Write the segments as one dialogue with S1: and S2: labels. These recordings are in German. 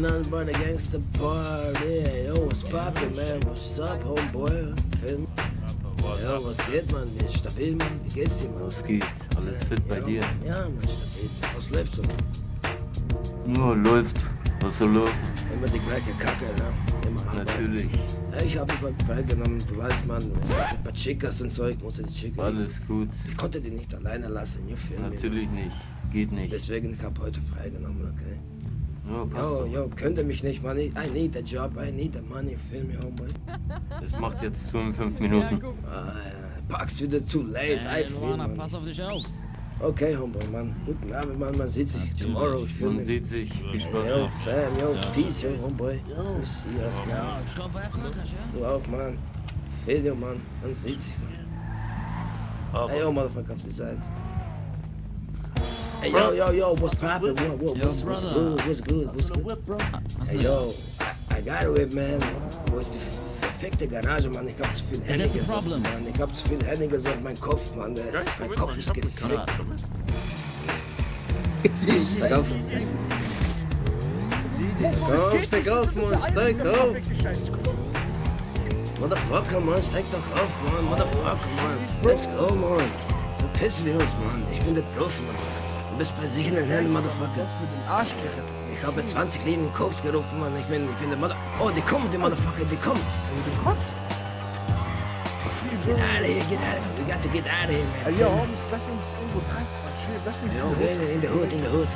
S1: nothing but a gangster party. Yo, what's poppin', man? What's up, homeboy? Film. Yo, was geht, man? Ist stabil, man? Wie geht's dir, man?
S2: Was geht? Alles fit bei dir?
S1: Ja, man, stabil. Was läuft so?
S2: Nur läuft. Was soll laufen?
S1: Immer die gleiche Kacke, ne? Immer Arbeit.
S2: Natürlich.
S1: Ja, ich hab mich mal freigenommen. Du weißt, man, ich hab ein paar Chicas und Zeug, musste die Chicas.
S2: Alles gut.
S1: Ich konnte die nicht alleine lassen, you feel me,
S2: Natürlich nicht. Geht nicht.
S1: Deswegen, ich hab heute freigenommen, okay?
S2: Ja, passt doch.
S1: Yo, könnte mich nicht, man. I need a job, I need the money, feel me, homeboy.
S2: Es macht jetzt so in 5 Minuten.
S1: Pack's wieder zu late, I feel, man.
S3: Pass auf dich auf.
S1: Okay, homeboy, man. Guten Abend, man. Man sieht sich tomorrow, ich feel
S2: Man
S1: me.
S2: sieht sich. Viel Spaß
S1: Yo,
S2: noch.
S1: fam, yo, peace, yo, homeboy. We see us, man.
S3: Ja, ich glaube einfach, ja?
S1: Du auch, man. Feel you, man. Man sieht sich, man. Hey, yo, motherfucker, auf die Seite. Hey, yo, what's poppin'? What's good? Hey, yo, I got a whip, man. Wo ist die verfickte Garage, man? Ich hab zu viel Henniges,
S3: problem.
S1: man. Ich hab zu viel Henniges auf meinem Kopf, man. Mein Kopf ist gefickt. Steig auf, man, steig auf. Motherfucker, man, steig doch auf, man. Motherfucker, man. Let's go, man. Verpissen wir uns, man. Ich bin der Profi, man. Du bist bei sich in den Händen, Motherfucker. Ich habe 20 Linien Koks gerufen, Mann. Ich bin der Mother... Oh, die kommen, die Motherfucker, die kommen. Get out of here, get out of here. We got to get out of here, man.
S4: Ey, yo, Holmes, lass uns irgendwo treffen. Lass uns
S1: Yo, okay, in the hood.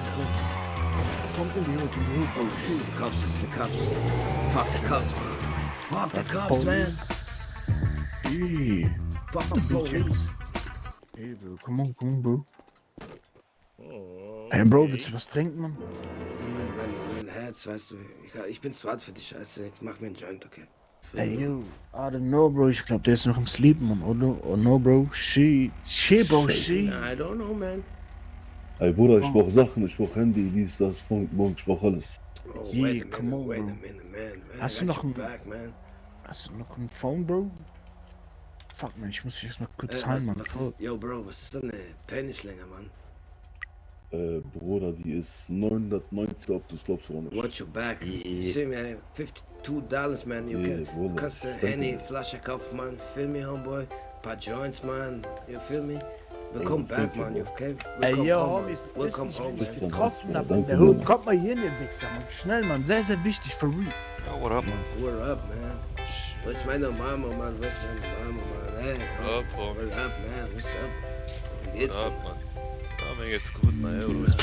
S4: Kommt in die Hood.
S1: Oh, shit, the cops, it's the cops. Fuck the cops, man. Fuck the cops, man.
S4: Hey,
S1: Fuck the police.
S4: hey, bro, come on, bro. Hey, Bro, willst du was trinken, Mann?
S1: Mein Herz, weißt du, ich bin zu hart für die Scheiße. Ich mach mir einen Joint, okay?
S4: Hey, yo, I don't know, Bro. Ich glaub, der ist noch am Sleepen, Mann. Oh no, Bro. She, Bro, she.
S1: I don't know, man.
S5: Ey Bruder, ich brauch Sachen, ich brauch Handy, dies, das, Funk, ich brauch alles.
S1: Oh,
S4: Yeah,
S1: wait a
S4: come on,
S1: minute,
S4: bro.
S1: man.
S4: Hast
S1: I
S4: du
S1: got
S4: noch
S1: your
S4: ein-
S1: back, man.
S4: Hast du noch ein Phone, Bro? Fuck, man, ich muss dich erstmal kurz heim, Mann.
S1: Yo, Bro, was ist denn eine Penislänge, Mann?
S5: Bruder, die ist 990, ob du es glaubst oder nicht.
S1: Watch your back. See me, $52, man. You
S5: Yeah,
S1: can,
S5: Bruder,
S1: kannst du
S5: danke.
S1: Handy, Flasche kaufen, man. Feel me, homeboy. Paar Joints, man. You feel me? Welcome
S5: Ja,
S1: back,
S5: thank you,
S1: man.
S5: bro.
S1: You okay?
S4: Ey,
S1: Welcome
S4: yo,
S1: home, man.
S4: Homies, wisst
S1: Welcome
S4: nicht,
S1: home,
S4: wie ich
S1: man.
S4: dich getroffen
S5: Ja,
S4: hab in
S5: danke,
S4: der Hood.
S5: Mann.
S4: Kommt mal hier in den Wichser, Mann. Schnell, Mann. Sehr, sehr wichtig, for real.
S6: What up, man?
S1: What up, man? Where's meine Mama, man? Where's meine Mama, man? Hey,
S6: What up, bro?
S1: what up, man? What's up? Wie
S6: What
S1: geht's dir,
S6: up,
S1: man?
S6: man? Ja, mir geht's gut, naja, oder was?